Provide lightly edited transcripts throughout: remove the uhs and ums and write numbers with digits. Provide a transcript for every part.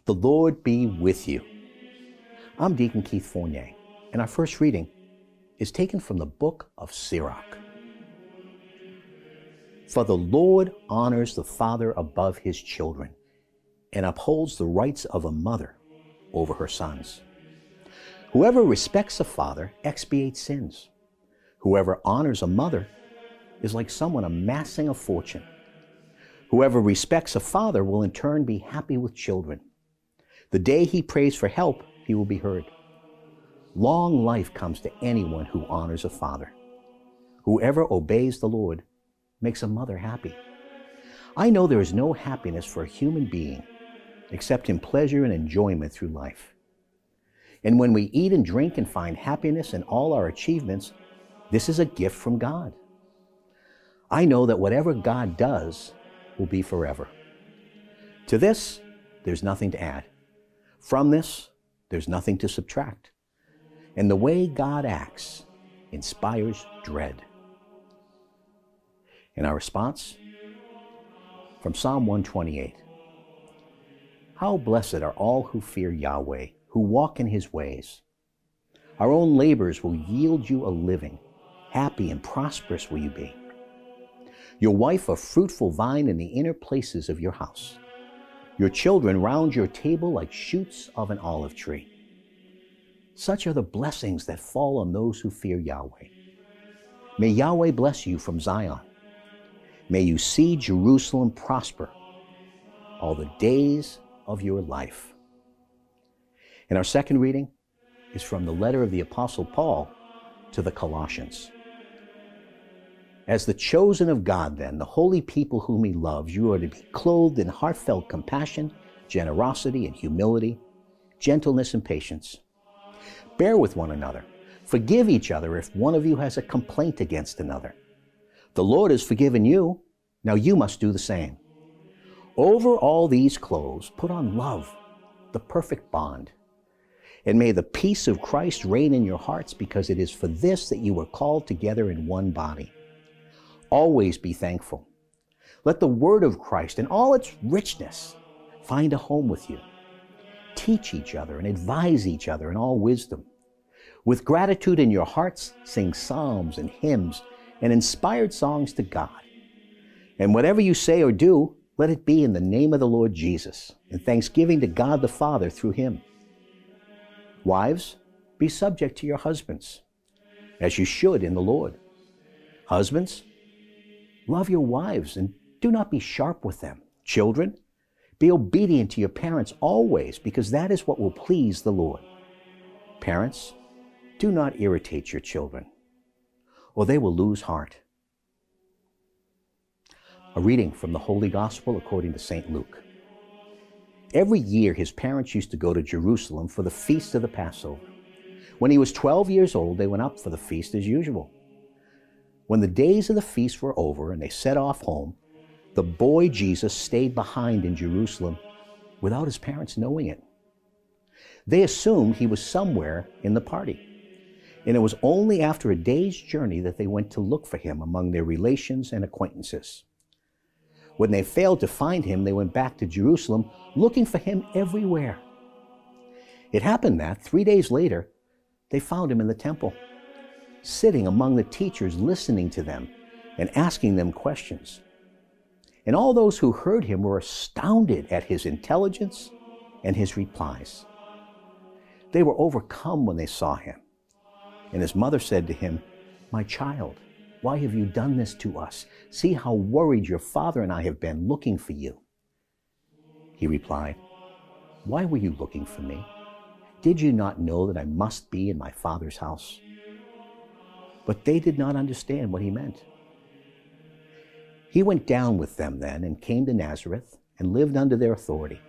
The Lord be with you. I'm Deacon Keith Fournier, and our first reading is taken from the book of Sirach. For the Lord honors the father above his children and upholds the rights of a mother over her sons. Whoever respects a father expiates sins. Whoever honors a mother is like someone amassing a fortune. Whoever respects a father will in turn be happy with children. The day he prays for help, he will be heard. Long life comes to anyone who honors a father. Whoever obeys the Lord makes a mother happy. I know there is no happiness for a human being except in pleasure and enjoyment through life. And when we eat and drink and find happiness in all our achievements, this is a gift from God. I know that whatever God does will be forever. To this, there's nothing to add. From this, there's nothing to subtract. And the way God acts inspires dread. And our response? From Psalm 128. How blessed are all who fear Yahweh, who walk in his ways. Our own labors will yield you a living. Happy and prosperous will you be. Your wife a fruitful vine in the inner places of your house. Your children round your table like shoots of an olive tree. Such are the blessings that fall on those who fear Yahweh. May Yahweh bless you from Zion. May you see Jerusalem prosper all the days of your life. And our second reading is from the letter of the Apostle Paul to the Colossians. As the chosen of God, then, the holy people whom he loves, you are to be clothed in heartfelt compassion, generosity and humility, gentleness and patience. Bear with one another. Forgive each other if one of you has a complaint against another. The Lord has forgiven you. Now you must do the same. Over all these clothes, put on love, the perfect bond. And may the peace of Christ reign in your hearts, because it is for this that you were called together in one body. Always be thankful. Let the word of Christ in all its richness find a home with you. Teach each other and advise each other in all wisdom. With gratitude in your hearts, sing psalms and hymns and inspired songs to God. And whatever you say or do, let it be in the name of the Lord Jesus, in thanksgiving to God the Father through him. Wives, be subject to your husbands, as you should in the Lord. Husbands, love your wives and do not be sharp with them. Children, be obedient to your parents always, because that is what will please the Lord. Parents, do not irritate your children, or they will lose heart. A reading from the Holy Gospel according to St. Luke. Every year his parents used to go to Jerusalem for the feast of the Passover. When he was 12 years old, they went up for the feast as usual. When the days of the feast were over and they set off home, the boy Jesus stayed behind in Jerusalem without his parents knowing it. They assumed he was somewhere in the party, and it was only after a day's journey that they went to look for him among their relations and acquaintances. When they failed to find him, they went back to Jerusalem looking for him everywhere. It happened that 3 days later, they found him in the temple, sitting among the teachers, listening to them and asking them questions. And all those who heard him were astounded at his intelligence and his replies. They were overcome when they saw him. And his mother said to him, "My child, why have you done this to us? See how worried your father and I have been looking for you." He replied, "Why were you looking for me? Did you not know that I must be in my father's house?" But they did not understand what he meant. He went down with them then and came to Nazareth and lived under their authority.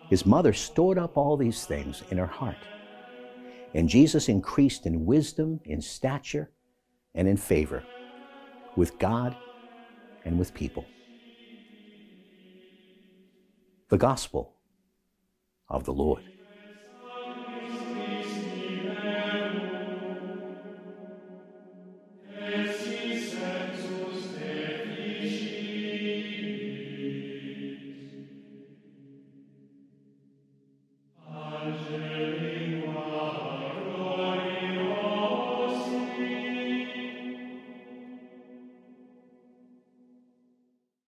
His mother stored up all these things in her heart. And Jesus increased in wisdom, in stature, and in favor with God and with people. The Gospel of the Lord.